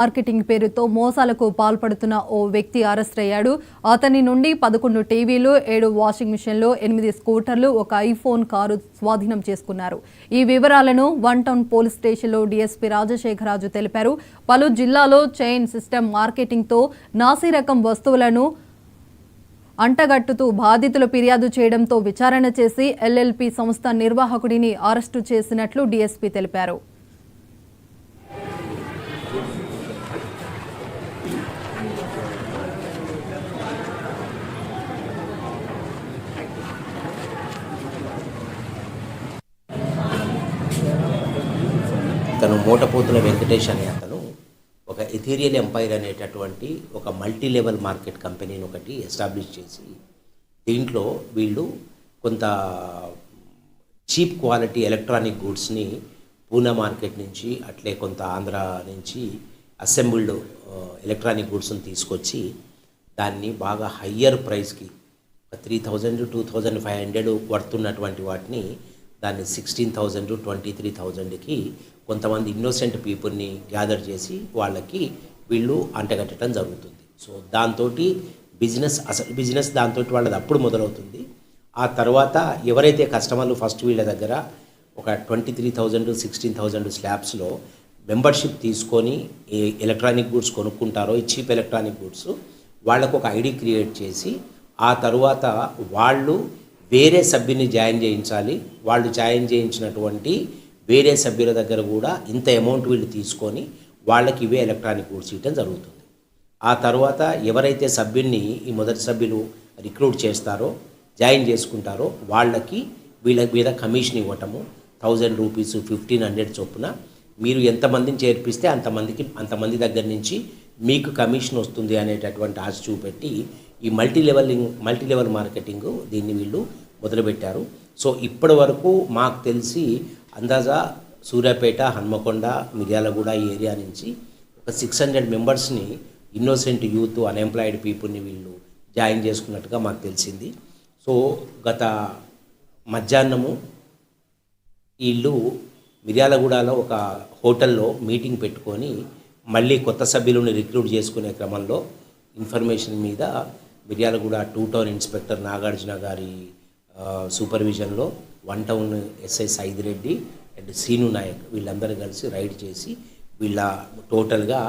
Marketing పేరుతో మోసాలకు పాల్పడుతున్న ఓ వ్యక్తి అరెస్ట్ అయ్యాడు. అతని నుండి 11 టీవీలు, 7 వాషింగ్ మిషన్లు, 8 స్కూటర్లు, ఒక ఐఫోన్ కారు స్వాధీనం చేసుకున్నారు. ఈ వివరాలను వన్ టౌన్ పోలీస్ స్టేషన్లో డీఎస్పీ రాజశేఖరరాజు తెలిపారు. పలు జిల్లాలో చైన్ సిస్టమ్ మార్కెటింగ్తో నాసిరకం వస్తువులను అంటగట్టుతూ బాధితులు ఫిర్యాదు చేయడంతో విచారణ చేసి ఎల్ఎల్పి సంస్థ నిర్వాహకుడిని అరెస్టు చేసినట్లు డీఎస్పీ తెలిపారు. తను మూటపోతుల వెంకటేష్ అనే అతను ఒక ఎథీరియల్ ఎంపైర్ అనేటటువంటి ఒక మల్టీ లెవెల్ మార్కెట్ కంపెనీని ఒకటి ఎస్టాబ్లిష్ చేసి దీంట్లో వీళ్ళు కొంత చీప్ క్వాలిటీ ఎలక్ట్రానిక్ గూడ్స్ని పూనా మార్కెట్ నుంచి అట్లే కొంత ఆంధ్ర నుంచి అసెంబుల్డ్ ఎలక్ట్రానిక్ గూడ్స్ని తీసుకొచ్చి దాన్ని బాగా హయ్యర్ ప్రైస్కి 3,000 2,500 వర్తున్నటువంటి వాటిని దాన్ని 16,000 23,000కి కొంతమంది ఇన్నోసెంట్ పీపుల్ని గ్యాదర్ చేసి వాళ్ళకి వీళ్ళు అంటగట్టడం జరుగుతుంది. సో దాంతో బిజినెస్ దాంతో వాళ్ళది అప్పుడు మొదలవుతుంది. ఆ తర్వాత ఎవరైతే కస్టమర్లు ఫస్ట్ వీళ్ళ దగ్గర ఒక 23,000 16,000 స్లాబ్స్లో మెంబర్షిప్ తీసుకొని ఎలక్ట్రానిక్ గూడ్స్ కొనుక్కుంటారో ఈ చీప్ ఎలక్ట్రానిక్ గూడ్స్ వాళ్ళకు ఒక ఐడి క్రియేట్ చేసి ఆ తర్వాత వాళ్ళు వేరే సభ్యుని జాయిన్ చేయించాలి. వాళ్ళు జాయిన్ చేయించినటువంటి వేరే సభ్యుల దగ్గర కూడా ఇంత అమౌంట్ వీళ్ళు తీసుకొని వాళ్ళకి ఇవే ఎలక్ట్రానిక్ గూడ్స్ ఇవ్వడం జరుగుతుంది. ఆ తర్వాత ఎవరైతే సభ్యుల్ని ఈ మొదటి సభ్యులు రిక్రూట్ చేస్తారో జాయిన్ చేసుకుంటారో వాళ్ళకి వీళ్ళ మీద కమిషన్ ఇవ్వటము 1,000 రూపీస్ 1,500 చొప్పున మీరు ఎంతమందిని చేర్పిస్తే అంతమంది దగ్గర నుంచి మీకు కమిషన్ వస్తుంది అనేటటువంటి ఆశ చూపెట్టి ఈ మల్టీ లెవెల్ మార్కెటింగ్ దీన్ని వీళ్ళు మొదలుపెట్టారు. సో ఇప్పటి వరకు మాకు తెలిసి అందాజా సూర్యాపేట, హన్మకొండ, మిర్యాలగూడ ఈ ఏరియా నుంచి ఒక 600 మెంబర్స్ని ఇన్నోసెంట్ యూత్, అన్ఎంప్లాయిడ్ పీపుల్ని వీళ్ళు జాయిన్ చేసుకున్నట్టుగా మాకు తెలిసింది. సో గత మధ్యాహ్నము వీళ్ళు మిర్యాలగూడలో ఒక హోటల్లో మీటింగ్ పెట్టుకొని మళ్ళీ కొత్త సభ్యులను రిక్రూట్ చేసుకునే క్రమంలో ఇన్ఫర్మేషన్ మీద మిర్యాలగూడ 2 టౌన్ ఇన్స్పెక్టర్ నాగార్జున గారి సూపర్విజన్లో 1 town SI Saidireddy and Seenu Nayak వీళ్ళందరూ కలిసి రైడ్ చేసి వీళ్ళ టోటల్గా